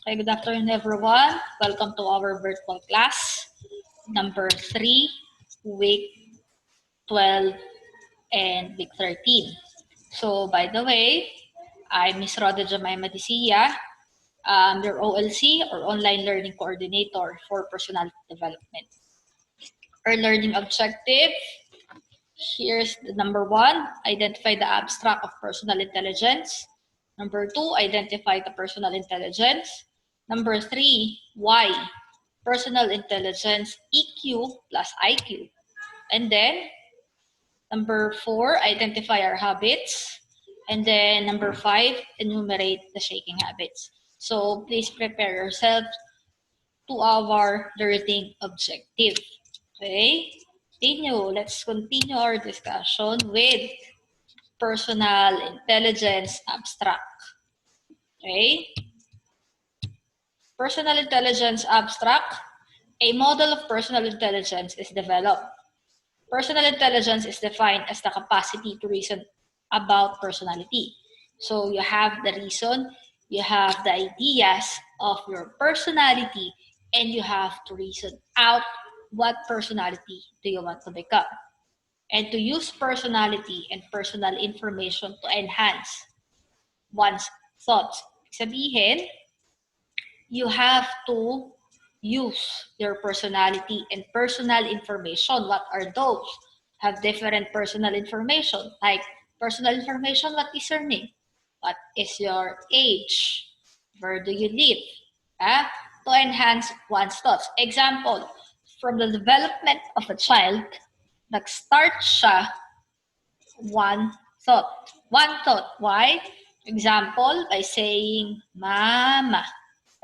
Okay, good afternoon, everyone. Welcome to our virtual class, number 3, week 12 and week 13. So, by the way, I'm Ms. Roda Jemima Disia, your OLC or Online Learning Coordinator for Personality Development. Our learning objective, here's the number 1, identify the abstract of personal intelligence. Number 2, identify the personal intelligence. Number 3, why? Personal intelligence, EQ plus IQ. And then, number 4, identify our habits. And then, number 5, enumerate the shaking habits. So, please prepare yourself to our learning objective. Okay? Let's continue our discussion with personal intelligence abstract. Okay? Personal intelligence abstract. A model of personal intelligence is developed. Personal intelligence is defined as the capacity to reason about personality. So you have the reason, you have the ideas of your personality, and you have to reason out what personality do you want to become. And to use personality and personal information to enhance one's thoughts. Sabihin, you have to use your personality and personal information. What are those? Have different personal information. Like personal information, what is your name? What is your age? Where do you live? To enhance one's thoughts. Example, from the development of a child, nag-start siya one thought. One thought. Why? Example, by saying mama.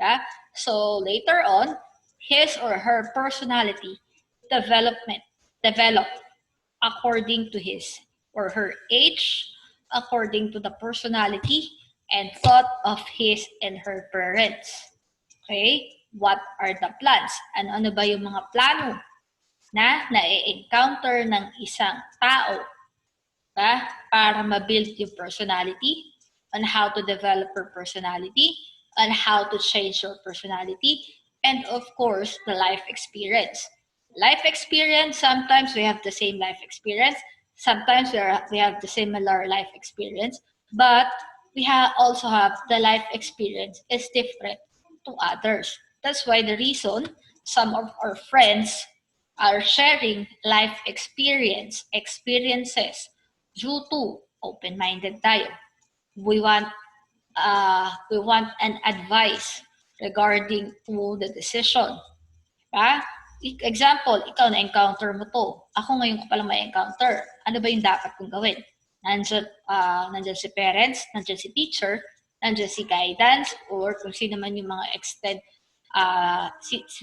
Yeah? So later on, his or her personality develop according to his or her age, according to the personality and thought of his and her parents. Okay? What are the plans? Ano ba yung mga plano na na-encounter ng isang tao para ma-build yung personality, on how to develop your personality, on how to change your personality, and of course, the life experience. Life experience, sometimes we have the same life experience, sometimes we have the similar life experience, but we also have the life experience is different to others. That's why the reason some of our friends are sharing life experiences due to open-minded tayo. We want an advice regarding to the decision. Example, ikaw na-encounter mo to. Ako ngayon ko palang ma-encounter. Ano ba yung dapat kong gawin? Nandyan si parents, nandyan si teacher, nandyan si guidance, or kung sino man yung mga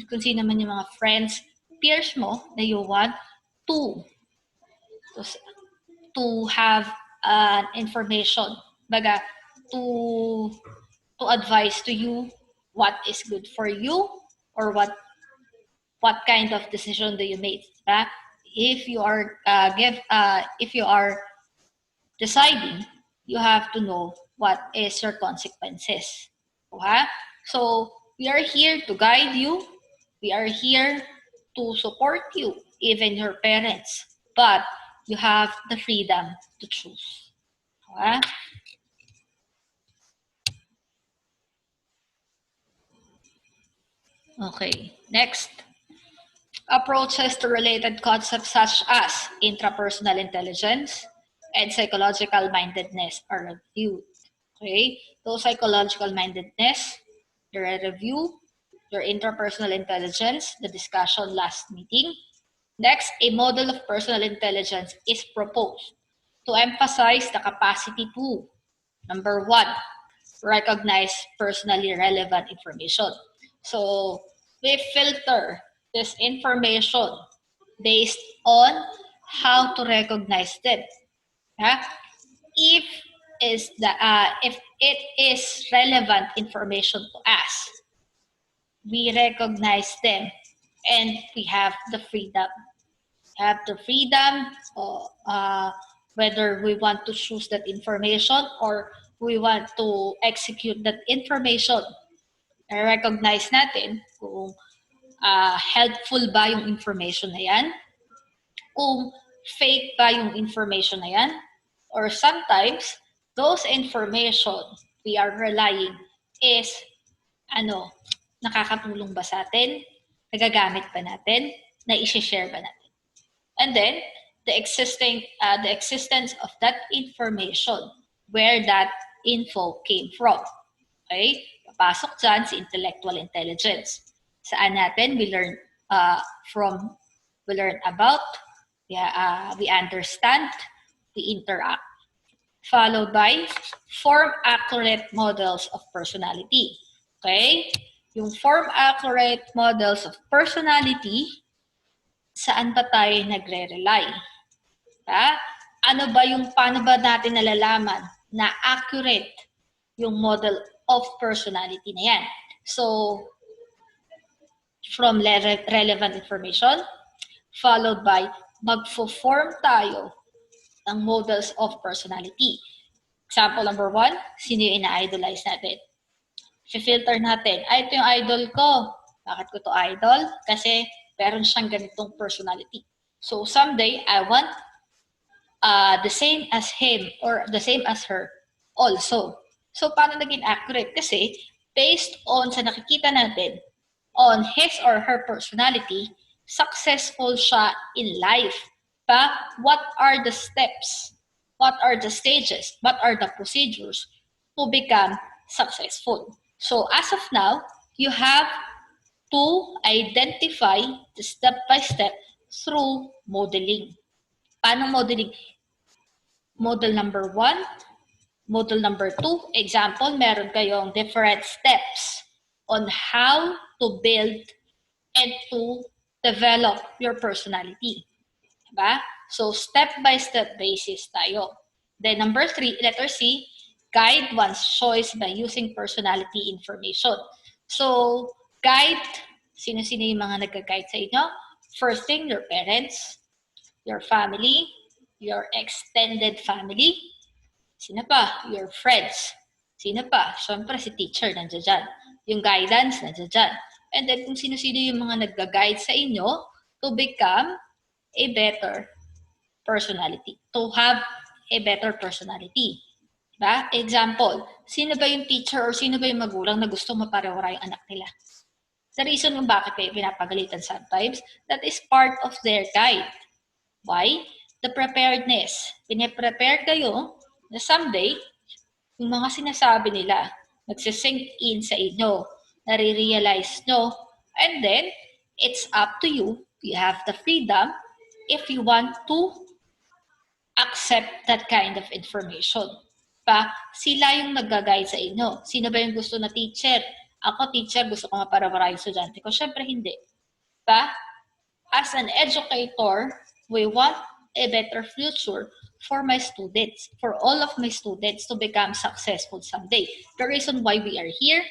kung sino man yung mga friends, peers mo na you want to have information, baga, to advise to you what is good for you or what kind of decision do you make. If you are deciding, you have to know what is your consequences. So we are here to guide you. We are here to support you, even your parents. But you have the freedom to choose. Okay, next. Approaches to related concepts such as intrapersonal intelligence and psychological mindedness are reviewed. Okay, so psychological mindedness, the review, your intrapersonal intelligence, the discussion last meeting. Next, a model of personal intelligence is proposed to emphasize the capacity to, number 1, recognize personally relevant information. So we filter this information based on how to recognize them. If it is relevant information to us, we recognize them and we have the freedom. Whether we want to choose that information or we want to execute that information. recognize natin kung helpful ba yung information na yan, kung fake ba yung information na yan, or sometimes, those information we are relying is, nakakatulong ba sa atin, nagagamit ba natin, na-share ba natin. And then, the existence of that information, where that info came from. Okay? Papasok dyan si intellectual intelligence. Saan natin we learn about, we understand, we interact. Followed by form-accurate models of personality. Okay? Yung form-accurate models of personality, saan ba tayo nagre-rely? Paano ba natin nalalaman na accurate yung model of personality na yan? So, from relevant information, followed by magfo-form tayo ng models of personality. Example number 1, sino yung ina-idolize natin? Filter natin, ito yung idol ko. Bakit ko to idol? Kasi meron siyang ganitong personality. So someday, I want the same as him or the same as her also. So paano naging accurate? Kasi based on sa nakikita natin on his or her personality, successful siya in life. What are the steps? What are the stages? What are the procedures to become successful? So as of now, you have to identify the step-by-step through modeling. Paano modeling? Model number 1, model number 2. Example, meron kayong different steps on how to build and to develop your personality. Diba? So, step-by-step basis tayo. Then, number 3, letter C, guide one's choice by using personality information. So, guide, sino-sino yung mga nag-guide sa inyo? First thing, your parents, your family, your extended family. Sino pa? Your friends. Sino pa? Siyempre, si teacher, nandiyan dyan. Yung guidance, nandiyan dyan. And then, kung sino-sino yung mga nag-guide sa inyo to become a better personality, to have a better personality. Diba? Example, sino ba yung teacher or sino ba yung magulang na gustong maparewara yung anak nila? The reason kung bakit kayo pinapagalitan sometimes, that is part of their guide. Why? The preparedness. Pinaprepare kayo na someday, yung mga sinasabi nila, nagsisink in sa inyo, nare-realize nyo, and then, it's up to you. You have the freedom if you want to accept that kind of information. Sila yung nag-guide sa inyo. Sino ba yung gusto na teacher? Ako, teacher, gusto ko maparawara yung estudyante ko. Siyempre, hindi. As an educator, we want a better future for my students, for all of my students to become successful someday. The reason why we are here,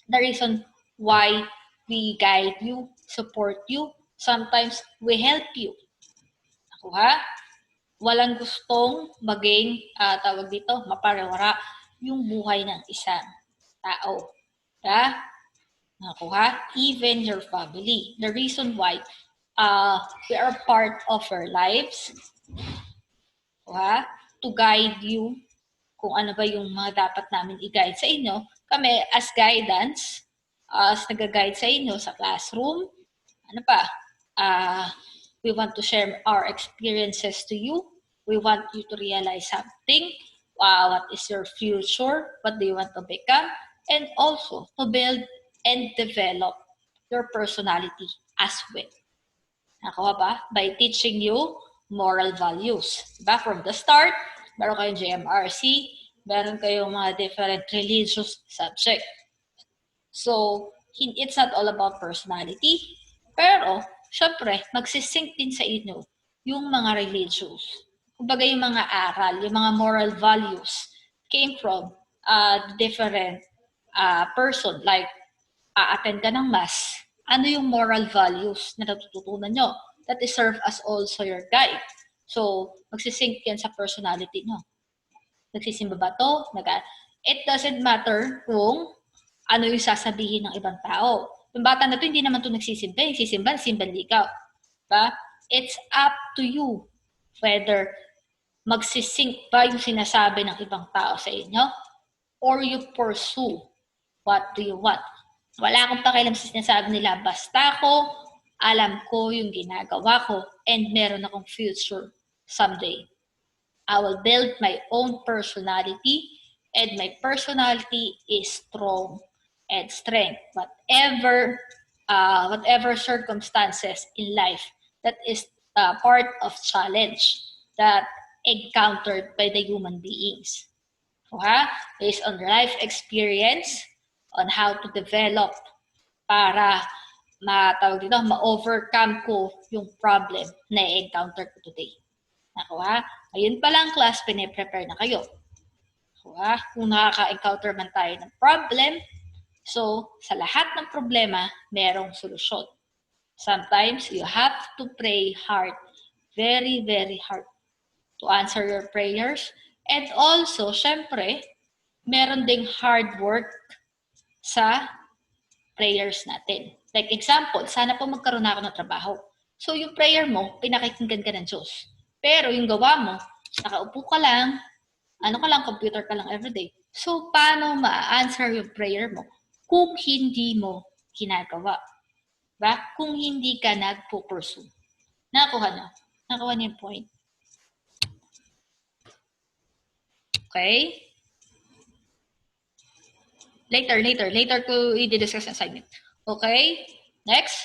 the reason why we guide you, support you, sometimes we help you. Walang gustong maging, maparewara yung buhay ng isang tao. Even your family. The reason why we are part of your lives, to guide you kung ano ba yung mga dapat namin i-guide sa inyo. Kami, as guidance, as nag-guide sa inyo sa classroom, we want to share our experiences to you. We want you to realize something. What is your future? What do you want to become? And also to build and develop your personality as well. By teaching you moral values. From the start, meron kayong GMRC, meron kayong mga different religious subject. So, it's not all about personality, pero, syempre, magsisync din sa inyo yung mga religious. Kumbaga yung mga aral, yung mga moral values came from different person. Like, attend ka ng mass. Ano yung moral values na natututunan nyo? That is serve as also your guide. So, magsisync yan sa personality nyo. Nagsisimba ba to? It doesn't matter kung ano yung sasabihin ng ibang tao. Yung bata na to, hindi naman to nagsisimba. Yung simba ligaw. Diba? It's up to you whether magsisync ba yung sinasabi ng ibang tao sa inyo or you pursue what do you want. Wala akong pakialam sa sinasabi nila. Basta ako, alam ko yung ginagawa ko and meron akong future someday. I will build my own personality and my personality is strong and strength. Whatever circumstances in life that is part of challenge that encountered by the human beings. Okay? Based on life experience, on how to develop para ma-overcome ko yung problem na i-encounter ko today. Nakuha? Ngayon pa lang class, pine-prepare na kayo. Nakuha? Kung nakaka-encounter man tayo ng problem, so sa lahat ng problema, merong solusyon. Sometimes you have to pray hard, very, very hard to answer your prayers. And also, syempre, meron ding hard work sa prayers natin. Like example, sana po magkaroon na ako ng trabaho. So yung prayer mo, pinakikinggan ka ng Diyos. Pero yung gawa mo, nakaupo ka lang, computer ka lang everyday. So paano ma-answer yung prayer mo kung hindi mo ginagawa? Diba? Kung hindi ka nagpo-pursue. Nakuha na. Nakuha niyo yung point. Okay? Later ko i-discuss ang assignment. Okay? Next.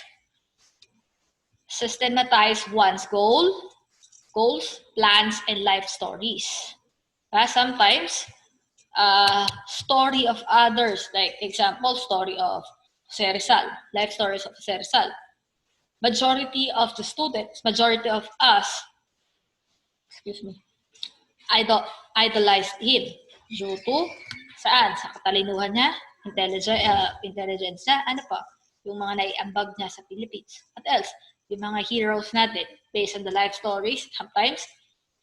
Systematize one's goals, plans, and life stories. Sometimes, story of others, like example, story of Jose Rizal, life stories of Jose Rizal. Majority of the students, majority of us, idolized him due to saan? Sa katalinuhan niya, intelligence niya, ano pa? Yung mga naiambag niya sa Philippines. What else? Yung mga heroes natin, based on the life stories, sometimes,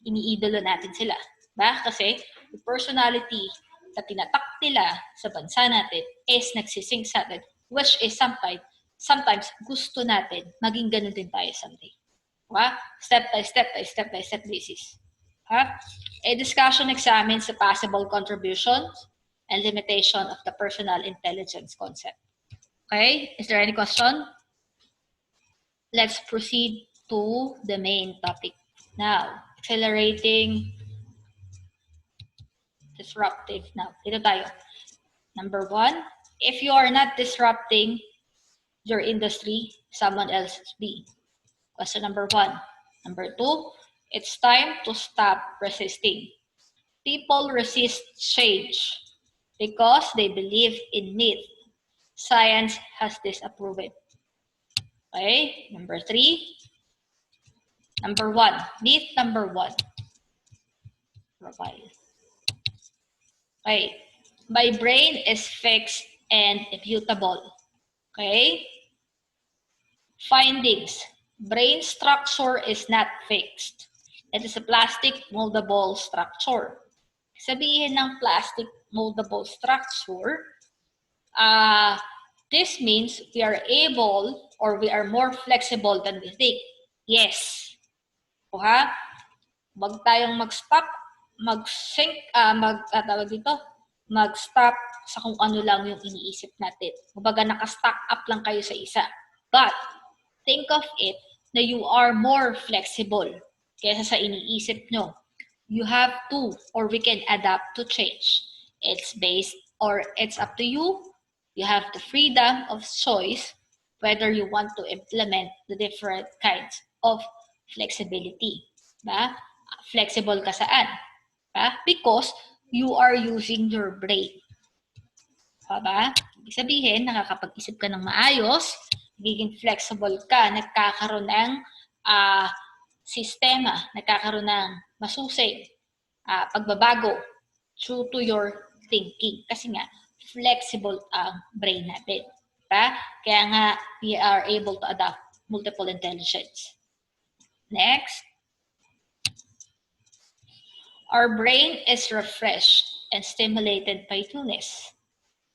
iniidolo natin sila. Ba? Kasi, yung personality na tinatak nila sa bansa natin is nagsising sa atin, which is sometimes gusto natin maging ganun din tayo someday. Ba? Step by step basis. A discussion examines the possible contributions and limitation of the personal intelligence concept. Okay, is there any question? Let's proceed to the main topic. Now, accelerating, disruptive. Now, dito tayo. Number 1, if you are not disrupting your industry, someone else is be. Question number 1. Number 2, it's time to stop resisting. People resist change because they believe in myth. Science has disapproved it. Okay, number 3. Number 1, myth number 1. Profile. Okay, my brain is fixed and immutable. Okay, findings. Brain structure is not fixed. It is a plastic moldable structure. Sabihin ng plastic moldable structure, this means we are able or we are more flexible than we think. Yes. Wag tayong mag-stop, mag-stop sa kung ano lang yung iniisip natin. Kumbaga naka-stack up lang kayo sa isa. But, think of it na you are more flexible kaysa sa iniisip nyo. You have to, or we can adapt to change. It's based, or it's up to you. You have the freedom of choice whether you want to implement the different kinds of flexibility. Ba? Flexible ka saan? Ba? Because you are using your brain. Ba? Ibig sabihin, nakakapag-isip ka ng maayos, magiging flexible ka, nagkakaroon ng sistema, nagkakaroon ng masusing pagbabago due to your thinking. Kasi nga, flexible ang brain natin. Ba? Kaya nga, we are able to adopt multiple intelligence. Next. Our brain is refreshed and stimulated by newness.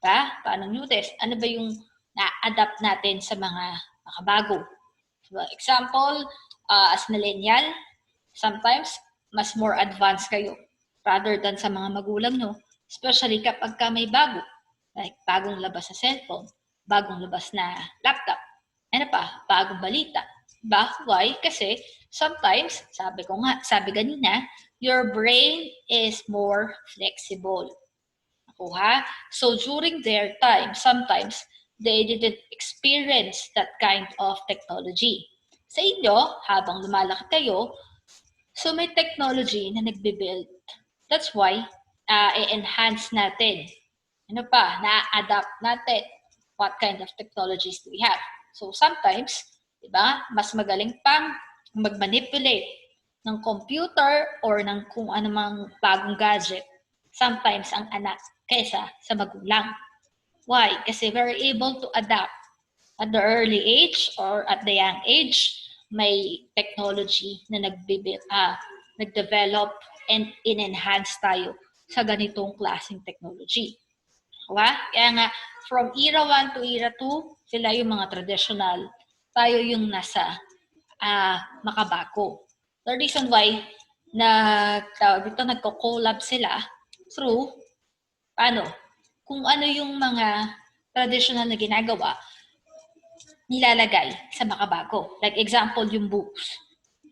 Paano new test? Ano ba yung na-adapt natin sa mga makabago? So, example, as millennial, sometimes mas more advanced kayo rather than sa mga magulang nyo. Especially kapag ka may bago. Like bagong labas na cellphone, bagong labas na laptop, ano pa, bagong balita. Diba? Why? Kasi sometimes, sabi kanina, your brain is more flexible. Nakuha? So during their time, sometimes they didn't experience that kind of technology. Sa inyo, habang lumalaki kayo, so may technology na nagbe-build. That's why, i-enhance natin. Ano pa? Na-adapt natin. What kind of technologies do we have? So sometimes, di ba, mas magaling pang mag-manipulate ng computer or ng kung anumang bagong gadget. Sometimes ang anak kaysa sa magulang. Why? Kasi we're able to adapt at the early age or at the young age. May technology na nag-develop and in-enhance tayo sa ganitong klaseng technology. Diba? Kaya nga, from era 1 to era 2, sila yung mga traditional. Tayo yung nasa makabago. The reason why nagko-collab sila through kung ano yung mga traditional na ginagawa, nilalagay sa makabago. Like example, yung books.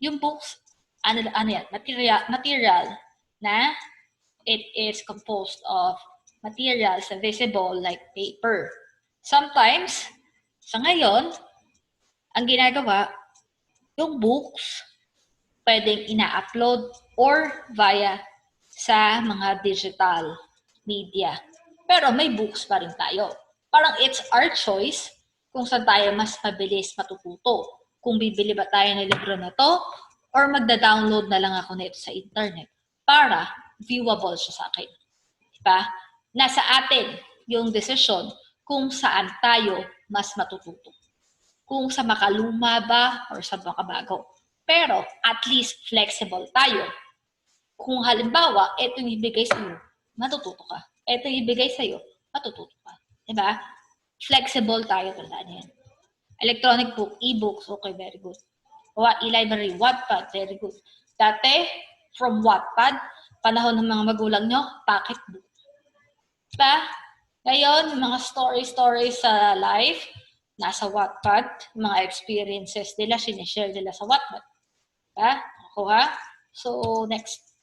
Yung books, ano yan? Material na it is composed of materials na visible like paper. Sometimes, sa ngayon, ang ginagawa, yung books, pwedeng ina-upload or via sa mga digital media. Pero may books pa rin tayo. Parang it's our choice kung saan tayo mas mabilis matututo. Kung bibili ba tayo ng libro na to or magda-download na lang ako nito sa internet para viewable siya sa akin. Diba? Nasa atin yung desisyon kung saan tayo mas matututo. Kung sa makaluma ba or sa makabago. Pero at least flexible tayo. Kung halimbawa, ito yung ibigay sa'yo, matututo ka. Ito yung ibigay sa'yo, matututo ka. Diba? Flexible tayo talaga yan. Electronic book, e-books, okay, very good. E-library, Wattpad, very good. Dati, from Wattpad, panahon ng mga magulang nyo, pocket book. Diba? Ngayon, mga stories sa life, nasa Wattpad, mga experiences nila, sinishare nila sa Wattpad. Diba? Nakuha? So, next.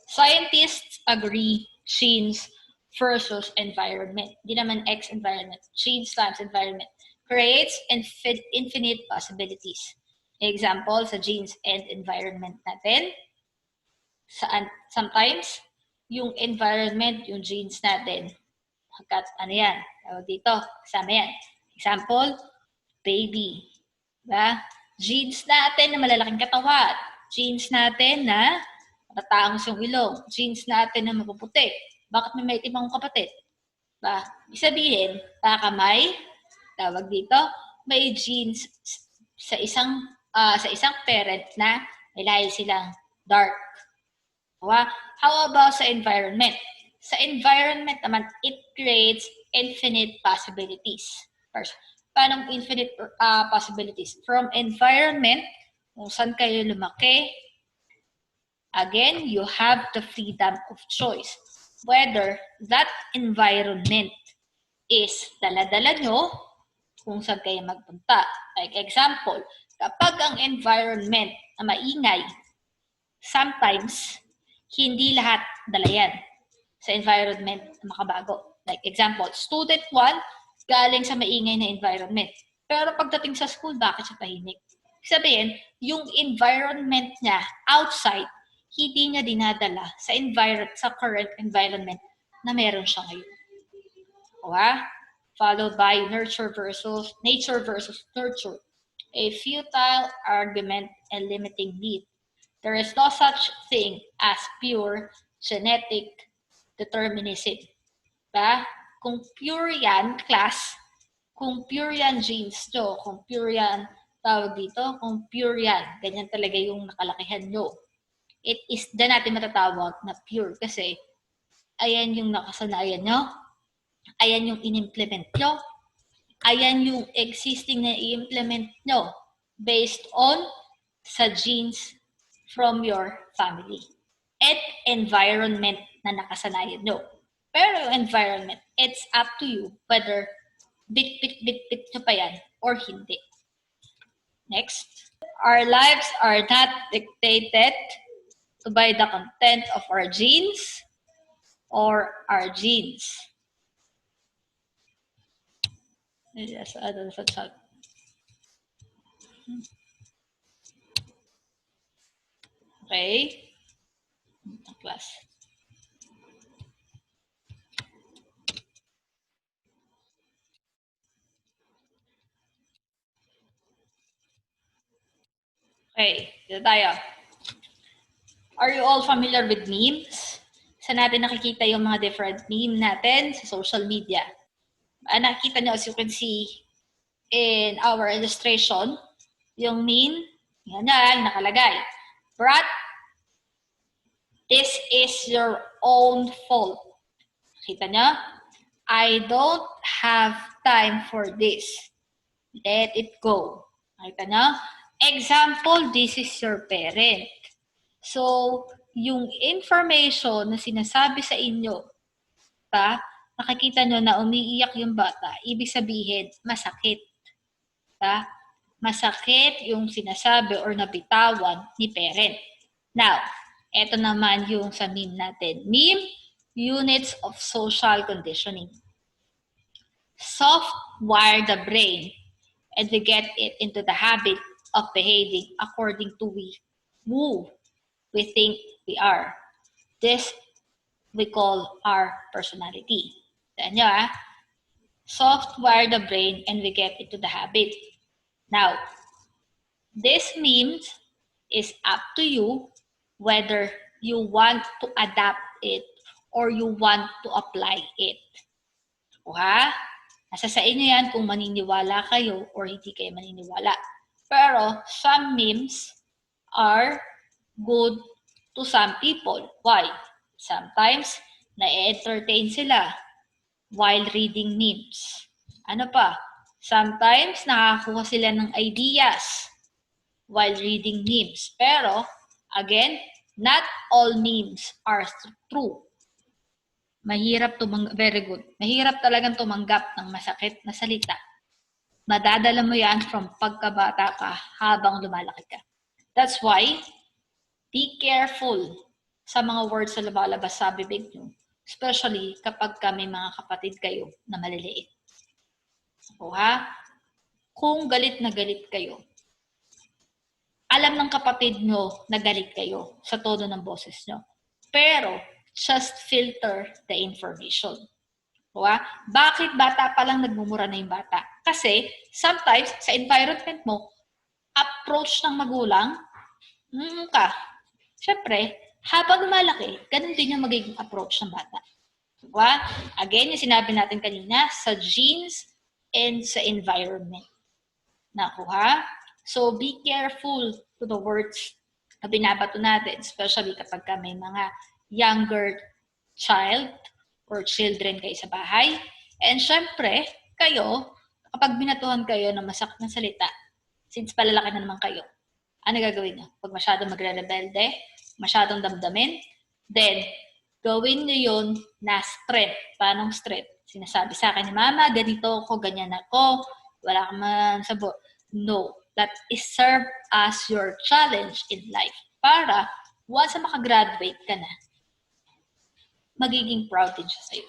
Scientists agree genes versus environment. Di naman X environment. Genes times environment creates infinite possibilities. Example sa genes and environment natin. Sometimes, yung environment, yung genes natin, ano yan? Dito, kasama yan. Example, baby. Diba? Genes natin na malalaking katawan. Genes natin na matataangos yung ilong. Genes natin na mapuputi. Bakit may maitim akong kapatid? Diba? Ibig sabihin, baka tawag dito, may genes sa isang parent na may lahi silang dark. Diba? How about sa environment? Sa environment naman, it creates infinite possibilities. First, paano infinite possibilities? From environment, kung saan kayo lumaki, again, you have the freedom of choice. Whether that environment is dala-dala nyo, kung saan kayo magpunta. Like example, kapag ang environment na maingay, sometimes, hindi lahat dala yan sa environment na makabago. Like example, student 1, galing sa maingay na environment. Pero pagdating sa school, bakit siya tahimik? Sabihin, yung environment niya outside, hindi niya dinadala sa current environment na meron siya ngayon. Okay? Followed by nature versus nurture. A futile argument and limiting need. There is no such thing as pure genetic determinism. Diba? Kung pure yan, class, kung pure yan genes nyo, kung pure yan, tawag dito, kung pure yan, ganyan talaga yung nakalakihan nyo. It is, na natin matatawag na pure kasi ayan yung nakasanayan nyo, Ayan yung in-implement nyo. Ayan yung existing na i-implement nyo based on sa genes from your family at environment na nakasanayan nyo. Pero yung environment, it's up to you whether bit nyo pa yan or hindi. Next. Our lives are not dictated by the content of our genes or our genes. Yes, okay. Class. Okay, dito tayo. Are you all familiar with memes? Saan natin nakikita yung mga different meme natin sa social media? Nakikita nyo, as you can see in our illustration, yung meme, yan, nakalagay. Brat, this is your own fault. Kita nyo? I don't have time for this. Let it go. Kita nyo? Example, this is your parent. So, yung information na sinasabi sa inyo, nakikita nyo na umiiyak yung bata, ibig sabihin, masakit. Masakit yung sinasabi or nabitawan ni parent. Now, eto naman yung sa meme natin. Meme, units of social conditioning. Soft-wire the brain and we get it into the habit of behaving according to who we think we are. This we call our personality. Tandaan nyo, soft-wire the brain and we get into the habit. Now, this means is up to you whether you want to adapt it or you want to apply it. Nasa sa inyo yan kung maniniwala kayo or hindi kayo maniniwala. Pero some memes are good to some people. Why? Sometimes, na-entertain sila while reading memes. Ano pa? Sometimes, nakakakuha sila ng ideas while reading memes. Pero, again, not all memes are true. Very good. Mahirap talagang tumanggap ng masakit na salita. Madadala mo yan from pagkabata ka habang lumalaki ka. That's why, be careful sa mga words na lumalabas sa bibig nyo. Especially kapag may mga kapatid kayo na maliliit. Kung galit na galit kayo, alam ng kapatid nyo na galit kayo sa tono ng boses nyo. Pero, just filter the information. Bakit bata pa lang nagmumura na yung bata? Kasi, sometimes, sa environment mo, approach ng magulang, Siyempre, habang lumalaki, ganun din yung magiging approach ng bata. Again, yung sinabi natin kanina, sa genes and sa environment. So, be careful to the words na binabato natin, especially kapag may mga younger child or children kayo sa bahay. And syempre, kayo, kapag binatuhan kayo ng masakit na salita, since palalaki na naman kayo, ano gagawin nyo? Pag masyadong magre-rebelde, masyadong damdamin, then, gawin nyo yun na strength. Paanong strength? Sinasabi sa akin ni mama, ganito ako, ganyan ako, wala kang masabo. No, that is serve as your challenge in life. Para, once na makagraduate ka na, magiging proud din siya sa'yo.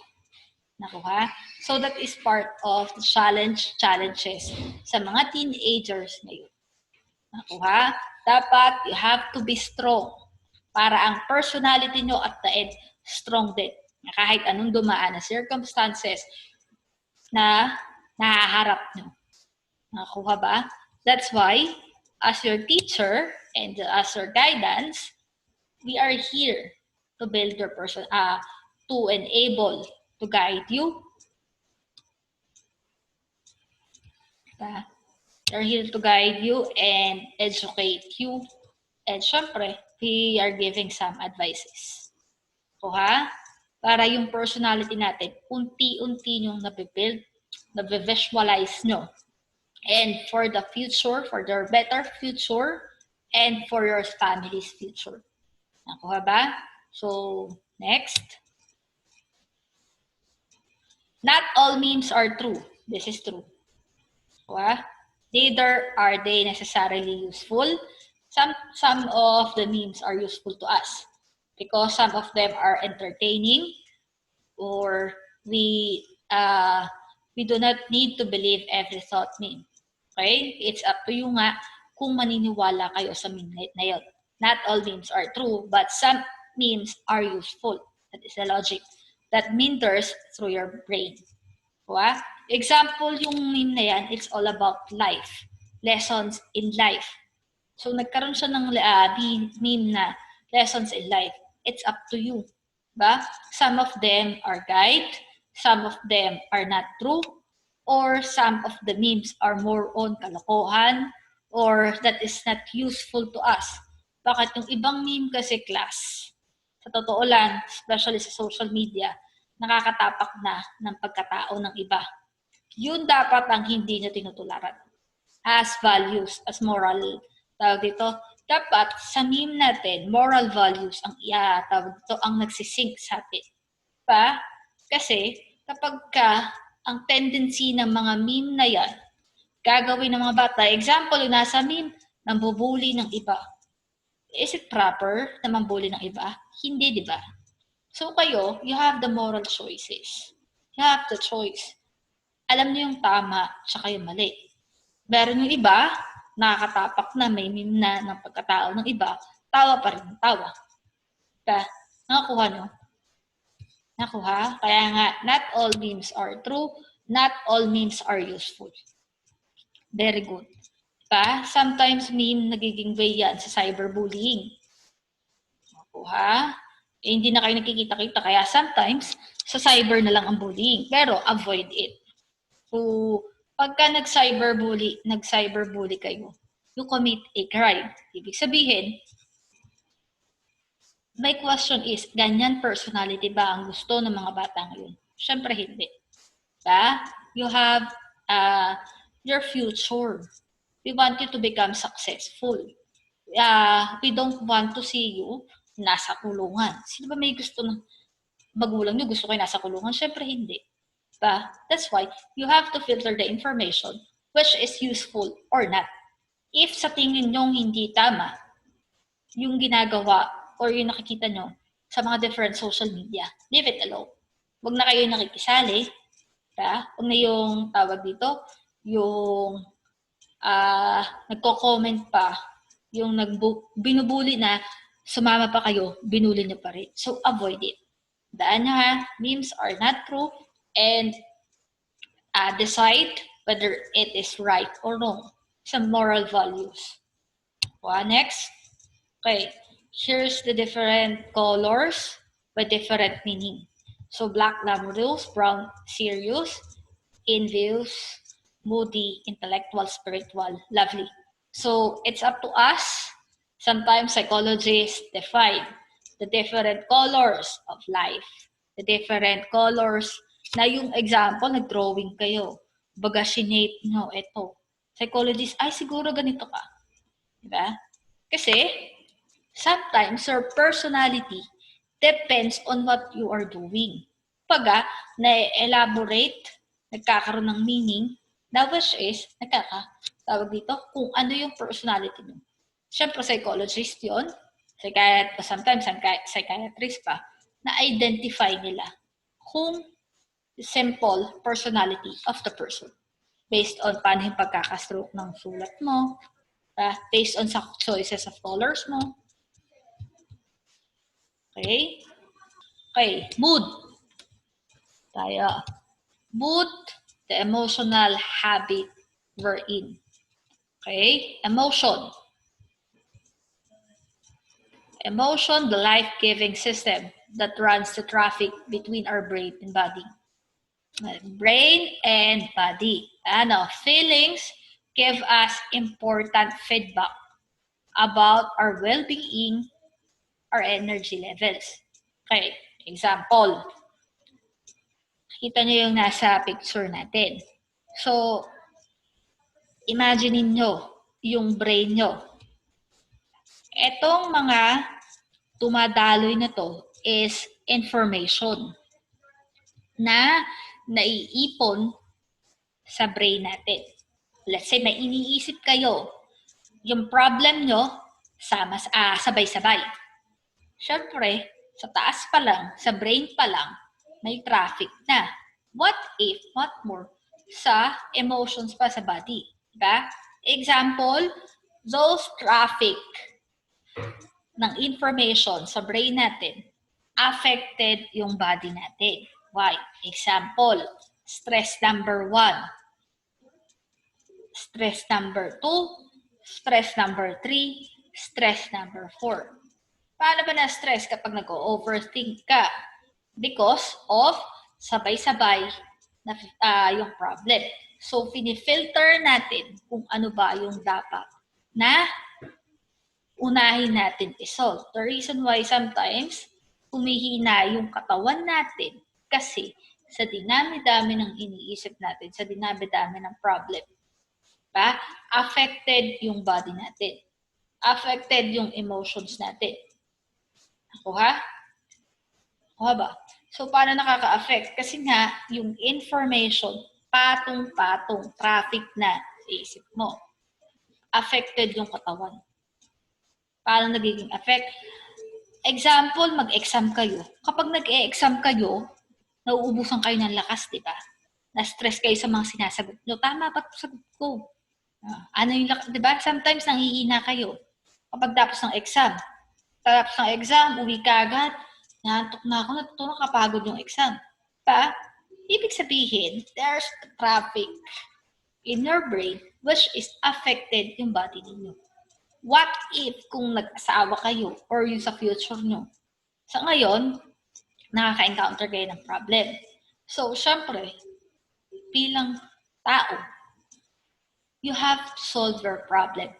So that is part of the challenges sa mga teenagers ngayon. Dapat you have to be strong para ang personality nyo at the end strong din. Kahit anong dumaan na circumstances na nahaharap nyo. Ba? That's why, as your teacher and as your guidance, we are here to build your person, to enable, to guide you. We're here to guide you and educate you. And syempre, we are giving some advices. para yung personality natin, unti-unti yung nabibuild, nabivisualize nyo. And for the future, for your better future, and for your family's future. Nakuha ba? So, next. Not all memes are true. This is true. Diba? Neither are they necessarily useful. Some of the memes are useful to us because some of them are entertaining, or we do not need to believe every thought meme. Okay? It's up to you nga kung maniniwala kayo sa meme na yun. Not all memes are true, but some memes are useful. That is the logic that meanders through your brain. Diba? Example, yung meme na yan, it's all about life. Lessons in life. So, nagkaroon siya ng meme na lessons in life. It's up to you. Diba? Some of them are guide, some of them are not true, or some of the memes are more on kalokohan, or that is not useful to us. Bakit yung ibang meme kasi, class, sa totoo lang, especially sa social media, nakakatapak na ng pagkatao ng iba. Yun dapat ang hindi niya tinutularan. As values, as moral, tawag dito, dapat sa meme natin, moral values ang tawag dito, ang nagsisync sa atin. Pa? Kasi kapag ang tendency ng mga meme na yan, gagawin ng mga bata, example, yung nasa meme, nambubuli ng iba. Is it proper na mambuli ng iba? Hindi, di ba? So kayo, you have the moral choices. You have the choice. Alam niyo yung tama, tsaka yung mali. Meron yung iba, nakakatapak na, may meme na ng pagkatao ng iba, tawa pa rin ng tawa. Kaya, nakakuha nyo? Nakuha? Kaya nga, not all memes are true, not all memes are useful. Very good. Pa, sometimes meme nagiging way yan sa cyberbullying. Nakuha? Eh, hindi na kayo nakikita-kita, kaya sometimes sa cyber na lang ang bullying. Pero avoid it. So, pagka nag-cyberbully kayo, you commit a crime. Ibig sabihin, my question is, ganyan personality ba ang gusto ng mga bata ngayon? Siyempre hindi. Diba? You have your future. We want you to become successful. We don't want to see you nasa kulungan. Sino ba may gusto ng magulang nyo? Gusto kayo nasa kulungan? Siyempre hindi. Diba? That's why you have to filter the information which is useful or not. If sa tingin nyong hindi tama yung ginagawa or yung nakikita nyo sa mga different social media, leave it alone. Huwag na kayo nakikisali. Diba? Huwag na yung tawag dito, yung nagko-comment pa, yung binubuli na, sumama pa kayo, binuli nyo pa rin. So, avoid it. Daan nyo ha, memes are not true, and decide whether it is right or wrong. Some moral values. Next. Okay, here's the different colors with different meaning. So, black, glamorous, brown, serious, envious, moody, intellectual, spiritual, lovely. So, it's up to us. Sometimes psychologists define the different colors of life. The different colors na yung example, nag-drawing kayo. Baga, sinate nyo, eto. Psychologist, ay siguro ganito ka. Diba? Kasi, sometimes your personality depends on what you are doing. Pagka na-elaborate, nagkakaroon ng meaning, the wish is, tawag dito, kung ano yung personality mo. Siyempre, psychologist yun. Sometimes, psychiatrist pa, na-identify nila kung simple personality of the person. Based on paano yung pagkakastroke ng sulat mo, based on sa choices of colors mo. Okay? Okay, mood. Tayo. Mood, the emotional habit we're in. Okay? Emotion. Emotion, the life-giving system that runs the traffic between our brain and body. Brain and body. Feelings give us important feedback about our well-being, our energy levels. Okay. Example, kita nyo yung nasa picture natin. So, imagine nyo yung brain nyo. Etong mga tumadaloy na to is information na naiipon sa brain natin. Let's say, may iniisip kayo. Yung problem nyo, sabay-sabay. Siyempre, sa taas pa lang, sa brain pa lang, may traffic na. What if, what more, sa emotions pa sa body? Diba? Example, those traffic ng information sa brain natin affected yung body natin. Why? Example, stress number 1, stress number 2, stress number 3, stress number 4. Paano ba na-stress kapag nag-overthink ka? Because of sabay-sabay na yung problem. So, pinifilter natin kung ano ba yung dapat na unahin natin isolve. The reason why sometimes humihina yung katawan natin kasi sa dinami-dami ng iniisip natin, sa dinami-dami ng problem, ba? Affected yung body natin. Affected yung emotions natin. Nakuha? Nakuha ba? So, paano nakaka-affect? Kasi nga, yung information, patong-patong, traffic na sa isip mo. Affected yung katawan. Paano nagiging affect? Example, mag-exam kayo. Kapag nag-e-exam kayo, nauubusan kayo ng lakas, di ba? Na-stress kayo sa mga sinasagot nyo. Tama ba ito sagot ko? Ano yung lakas, di ba? Sometimes nanghihina kayo. Kapag tapos ng exam, uwi ka agad, nantok na ako, natutunan kapagod yung exam. Pa, ibig sabihin, there's traffic in your brain which is affected yung body ninyo. What if kung nag-asawa kayo or yung sa future nyo? Sa ngayon, nakaka-encounter kayo ng problem. So, syempre, bilang tao, you have to solve your problem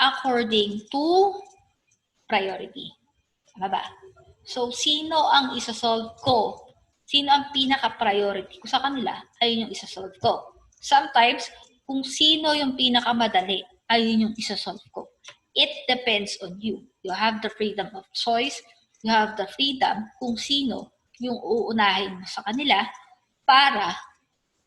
according to priority. Tama ba? So, sino ang isa-solve ko? Sino ang pinaka-priority ko sa kanila? Ayun yung isa-solve ko. Sometimes, kung sino yung pinaka-madali, ayun yung isa-solve ko. It depends on you. You have the freedom of choice. You have the freedom kung sino yung uunahin mo sa kanila para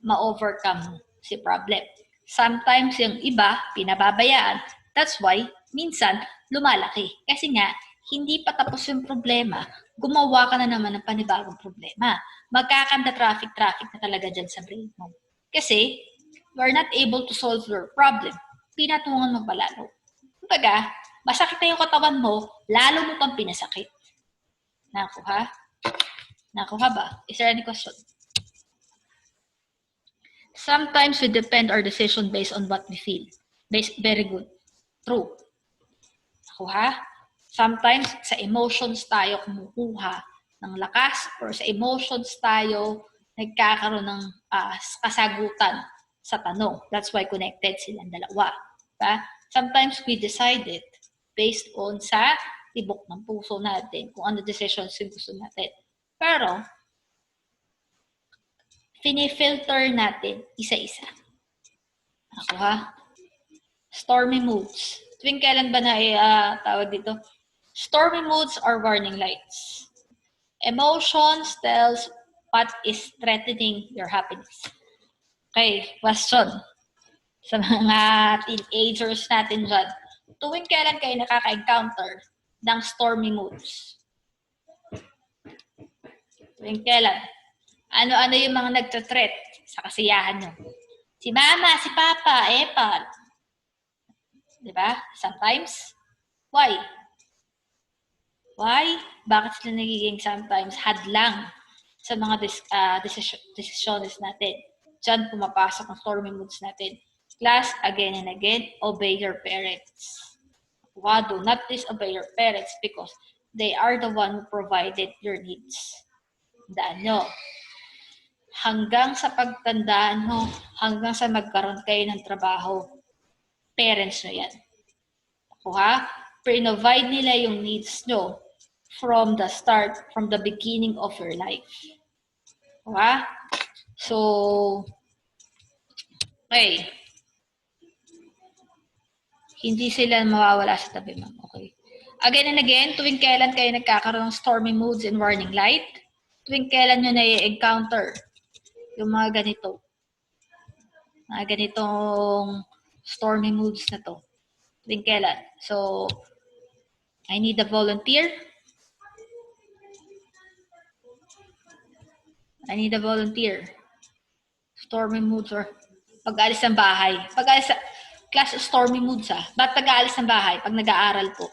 ma-overcome si problem. Sometimes yung iba, pinababayaan. That's why, minsan, lumalaki. Kasi nga, hindi pa tapos yung problema, gumawa ka na naman ng panibagong problema. Magkakanda traffic na talaga dyan sa brain mo. Kasi, you are not able to solve your problem. Pinatungan mo pa lalo. Kumbaga, masakit na yung katawan mo, lalo mo pang pinasakit. Nakuha? Nakuha ba? Is there any question? Sometimes we depend our decision based on what we feel. Very good. True. Nakuha? Sometimes sa emotions tayo kumukuha ng lakas or sa emotions tayo nagkakaroon ng kasagutan sa tanong. That's why connected silang dalawa. Diba? Sometimes we decide it based on sa tibok ng puso natin, kung ano decisions yung gusto natin. Pero, finifilter natin isa-isa. Ako ha? Stormy moods. Tuwing kailan ba na tawag dito? Stormy moods are warning lights. Emotions tells what is threatening your happiness. Okay, question. Sa mga teenagers natin dyan, tuwing kailan kayo nakaka-encounter ng stormy moods? Tuwing kailan? Ano-ano yung mga nagtutreat sa kasiyahan nyo? Si mama, si papa, epal. Diba? Sometimes. Why? Why? Bakit sila nagiging sometimes hadlang sa mga decisions natin? Diyan pumapasok ang stormy moods natin. Class, again and again, obey your parents. Do not disobey your parents because they are the one who provided your needs. Tandaan nyo. Hanggang sa pagtandaan mo, hanggang sa magkaroon kayo ng trabaho, parents nyo yan. Provide nila yung needs nyo from the start, from the beginning of your life. Diba? So, okay. Hindi sila mawawala sa tabi, ma'am. Okay. Again and again, tuwing kailan kayo nagkakaroon ng stormy moods and warning light? Tuwing kailan nyo na-encounter yung mga ganito? Mga ganitong stormy moods na to. Tuwing kailan? So, I need a volunteer. I need a volunteer. Stormy moods or pag-alis ng bahay. Pag-alis sa class stormy moods Ba't pag-aalis ng bahay? Pag nag-aaral po.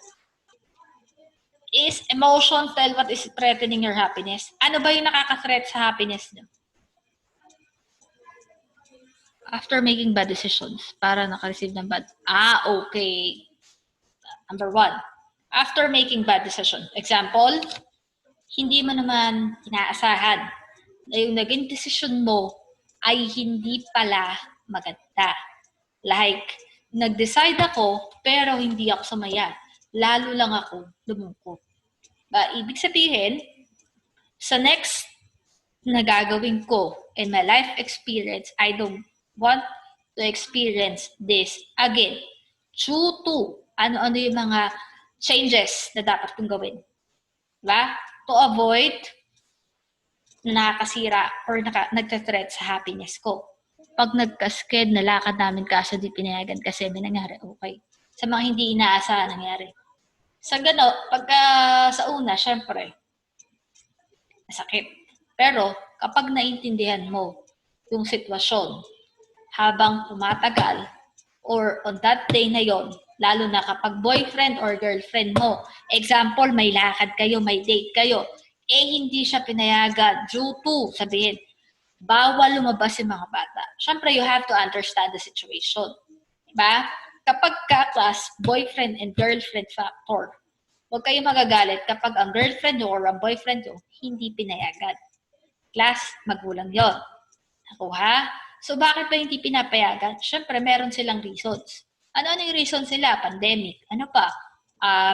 Is emotion tell what is threatening your happiness? Ano ba yung nakaka-threat sa happiness nyo? After making bad decisions, para naka-receive ng bad. Okay. Number 1. After making bad decision. Example, hindi mo naman inaasahan na yung naging decision mo ay hindi pala maganda. Like, nag-decide ako pero hindi ako sumaya. Lalo lang ako lumungkot. Ibig sabihin, sa next na gagawin ko in my life experience, I don't want to experience this again. Due to ano-ano yung mga changes na dapat kong gawin. Diba? To avoid nakakasira or nagtathreat sa happiness ko. Pag nagkasked na lakad namin kaso di pinayagan kasi may nangyari, okay. Sa mga hindi inaasahan nangyari. Sa pagka sa una, syempre, masakit. Pero kapag naintindihan mo yung sitwasyon habang tumatagal or on that day na yon, lalo na kapag boyfriend or girlfriend mo, example, may lakad kayo, may date kayo, hindi siya pinayagan due to, sabihin, bawal lumabas yung mga bata. Siyempre, you have to understand the situation. Diba? Kapag ka-class, boyfriend and girlfriend factor, huwag kayo magagalit kapag ang girlfriend nyo or ang boyfriend nyo hindi pinayagan. Class, magulang yon. Nakuha? So, bakit ba hindi pinapayagan? Siyempre, meron silang reasons. Ano yung reasons nila? Pandemic. Ano pa?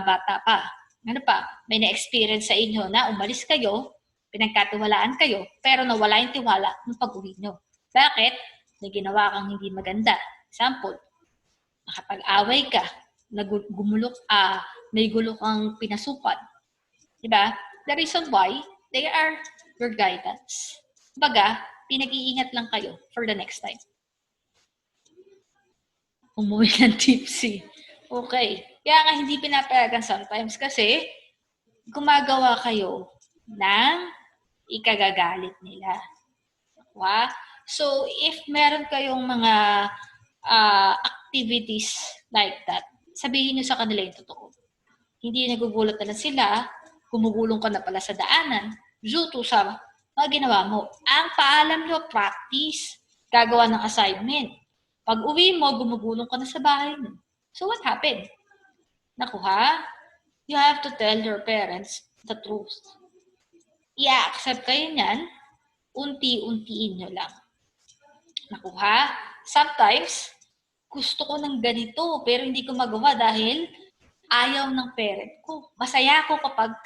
Bata pa. Ano pa? May na-experience sa inyo na umalis kayo, pinagkatiwalaan kayo, pero nawala yung tiwala ng pag-uwi nyo. Bakit? May ginawa kang hindi maganda. Example, nakapag-away ka, may gulo kang pinasukan. Diba? The reason why, they are your guidance. Baga, pinag-iingat lang kayo for the next time. Umuwi ng tipsy. Okay. Kaya nga hindi pinapayagan sometimes kasi gumagawa kayo ng ikagagalit nila. Diba? So, if meron kayong mga activities like that, sabihin nyo sa kanila yung totoo. Hindi nagugulat na sila, gumugulong ka na pala sa daanan, due to sa mga ginawa mo. Ang paalam nyo, practice, gagawa ng assignment. Pag uwi mo, gumugulong ka na sa bahay mo. So what happened? Nakuha? You have to tell your parents the truth. I-accept kayo niyan, unti-untiin nyo lang. Nakuha? Sometimes, gusto ko ng ganito, pero hindi ko magawa dahil ayaw ng parent ko. Masaya ko kapag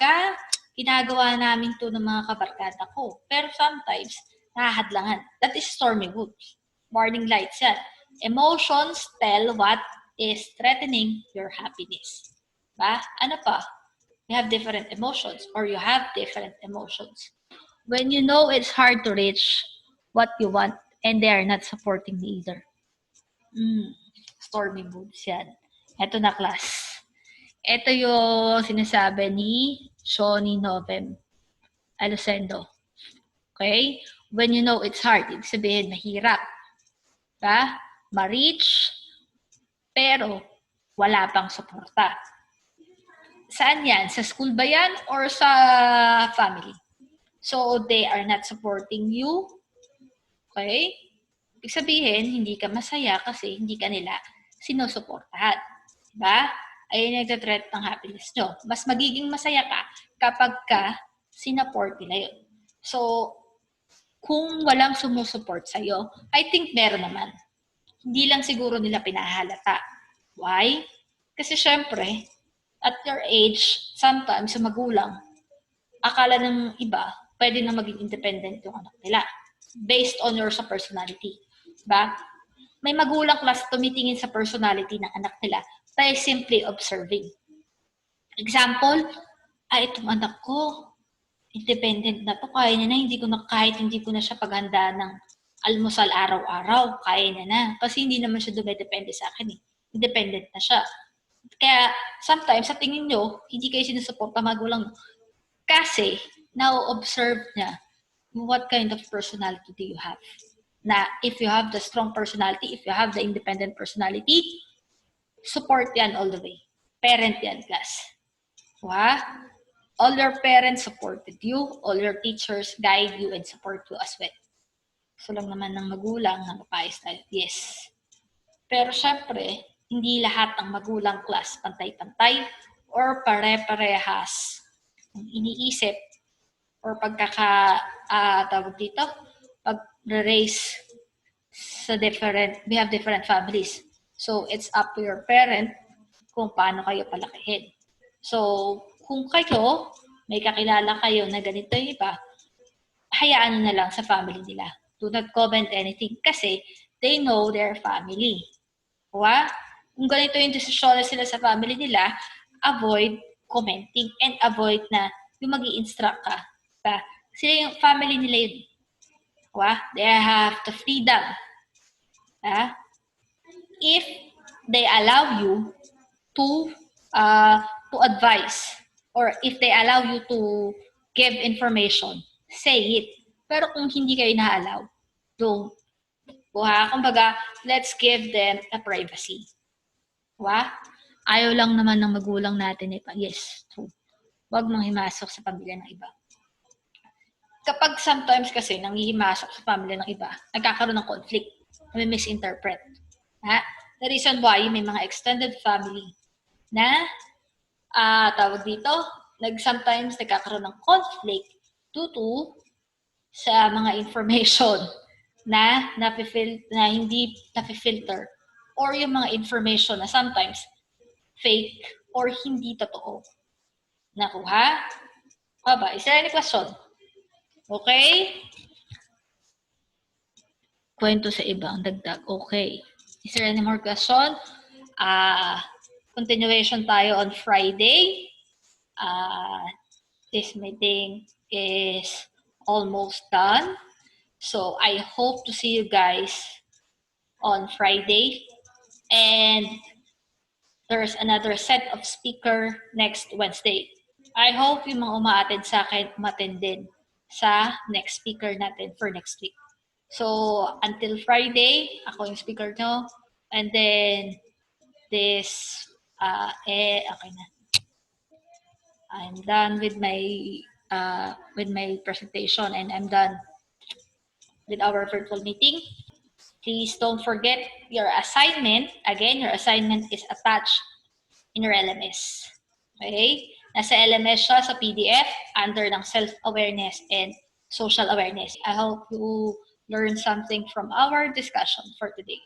ginagawa namin to ng mga kabarkada ko. Pero sometimes, nahahadlangan. That is stormy moods. Warning lights yan. Emotions tell what is threatening your happiness. Ba? Ano pa? You have different emotions or you have different emotions. When you know it's hard to reach what you want and they are not supporting me either. Stormy moods yan. Ito na, class. Ito yung sinasabi ni Shoni Novem Alusendo. Okay? When you know it's hard, ibig sabihin, mahirap. Diba? Ma-reach, pero wala pang suporta. Saan yan? Sa school ba yan or sa family? So, they are not supporting you. Okay? Ibig sabihin, hindi ka masaya kasi hindi ka nila sinusuportahan. Diba? Ayun nagtathreat ng happiness nyo. Mas magiging masaya ka kapag sinuport nila yun. So, kung walang sumusuport sa'yo, I think meron naman. Hindi lang siguro nila pinahalata. Why? Kasi syempre, at your age, sometimes sa magulang, akala ng iba, pwede na maging independent yung anak nila based on your sa personality. Diba? May magulang class tumitingin sa personality ng anak nila by simply observing. Example, itong anak ko, independent na to, kaya niya na, kahit hindi ko na siya paghanda ng almusal araw-araw, kaya niya na. Kasi hindi naman siya dumedepende sa akin eh. Independent na siya. Kaya sometimes, sa tingin nyo, hindi kayo sinusuporta magulang. Kasi, now-observe niya what kind of personality do you have. Na if you have the strong personality, if you have the independent personality, support yan all the way. Parent yan, class. Wow? All your parents supported you, all your teachers guide you and support you as well. So lang naman ng magulang na mapayos tayo. Yes. Pero syempre, hindi lahat ng magulang class pantay-pantay or pare-parehas ang iniisip or tawag dito, pag-raise sa we have different families. So it's up to your parent kung paano kayo palakihin. So, kung kayo, may kakilala kayo na ganito yung iba, hayaan na lang sa family nila. Do not comment anything kasi they know their family. Diba? Kung ganito yung desisyon sila sa family nila, avoid commenting and avoid na yung mag-i-instruct ka. Diba? Kasi yung family nila yun. Diba? They have the freedom. Diba? If they allow you to advise or if they allow you to give information, say it. Pero kung hindi kayo na-allow, don't. Kumbaga, let's give them a privacy. Ayaw lang naman ng magulang natin eh. Yes, true. Huwag mong himasok sa pamilya ng iba. Kapag sometimes kasi nanghihimasok sa pamilya ng iba, nagkakaroon ng conflict, may misinterpret. The reason why may mga extended family na tawag dito, sometimes nagkakaroon ng conflict due to sa mga information na hindi nafe-filter or yung mga information na sometimes fake or hindi totoo. Nakuha? Ba? Is there any question? Okay? Kwento sa ibang dagdag. Okay. Is there any more question? Continuation tayo on Friday. This meeting is almost done. So I hope to see you guys on Friday. And there's another set of speaker next Wednesday. I hope yung mga umaattend sa akin, umattend din sa next speaker natin for next week. So until Friday, ako yung speaker nyo. And then this, okay na. I'm done with my presentation and I'm done with our virtual meeting. Please don't forget your assignment. Again, your assignment is attached in your LMS. Okay? Nasa LMS siya sa PDF under ng self-awareness and social awareness. I hope you learned something from our discussion for today.